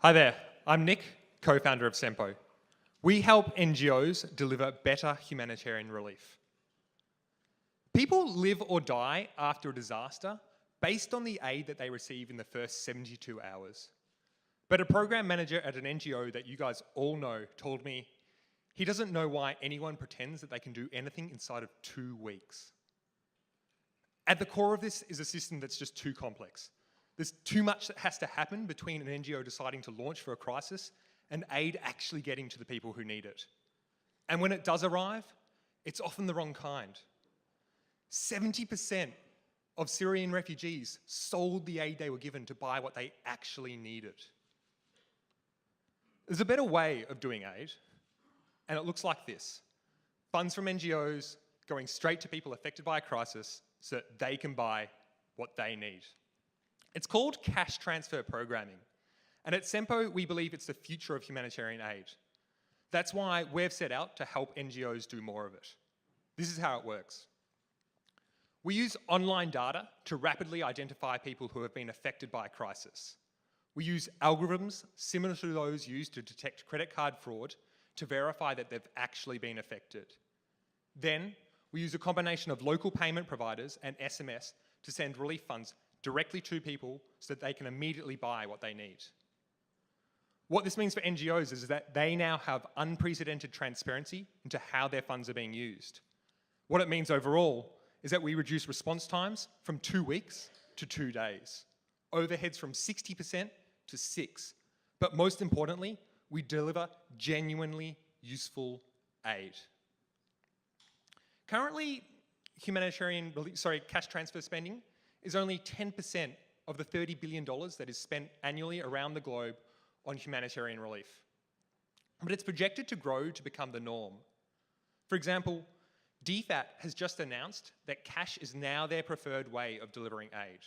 Hi there, I'm Nick, co-founder of Sempo. We help NGOs deliver better humanitarian relief. People live or die after a disaster based on the aid that they receive in the first 72 hours. But a program manager at an NGO that you guys all know told me he doesn't know why anyone pretends that they can do anything inside of 2 weeks. At the core of this is a system that's just too complex. There's too much that has to happen between an NGO deciding to launch for a crisis and aid actually getting to the people who need it. And when it does arrive, it's often the wrong kind. 70% of Syrian refugees sold the aid they were given to buy what they actually needed. There's a better way of doing aid, and it looks like this. Funds from NGOs going straight to people affected by a crisis so that they can buy what they need. It's called cash transfer programming. And at Sempo, we believe it's the future of humanitarian aid. That's why we've set out to help NGOs do more of it. This is how it works. We use online data to rapidly identify people who have been affected by a crisis. We use algorithms similar to those used to detect credit card fraud to verify that they've actually been affected. Then, we use a combination of local payment providers and SMS to send relief funds directly to people so that they can immediately buy what they need. What this means for NGOs is that they now have unprecedented transparency into how their funds are being used. What it means overall is that we reduce response times from 2 weeks to 2 days, overheads from 60% to 6%, but most importantly, we deliver genuinely useful aid. Currently, cash transfer spending is only 10% of the $30 billion that is spent annually around the globe on humanitarian relief. But it's projected to grow to become the norm. For example, DFAT has just announced that cash is now their preferred way of delivering aid.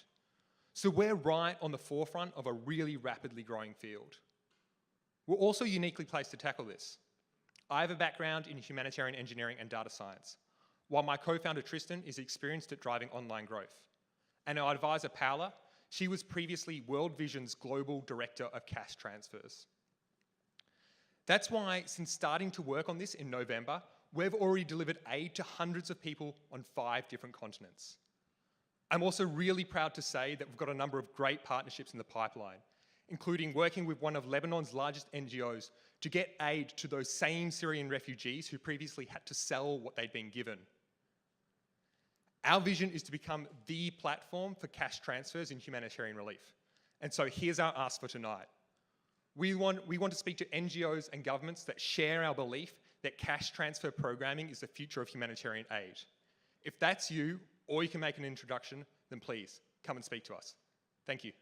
So we're right on the forefront of a really rapidly growing field. We're also uniquely placed to tackle this. I have a background in humanitarian engineering and data science, while my co-founder Tristan is experienced at driving online growth. And our advisor Paula, she was previously World Vision's Global Director of Cash Transfers. That's why, since starting to work on this in November, we've already delivered aid to hundreds of people on 5 different continents. I'm also really proud to say that we've got a number of great partnerships in the pipeline, including working with one of Lebanon's largest NGOs to get aid to those same Syrian refugees who previously had to sell what they'd been given. Our vision is to become the platform for cash transfers in humanitarian relief. And so here's our ask for tonight. We want to speak to NGOs and governments that share our belief that cash transfer programming is the future of humanitarian aid. If that's you, or you can make an introduction, then please come and speak to us. Thank you.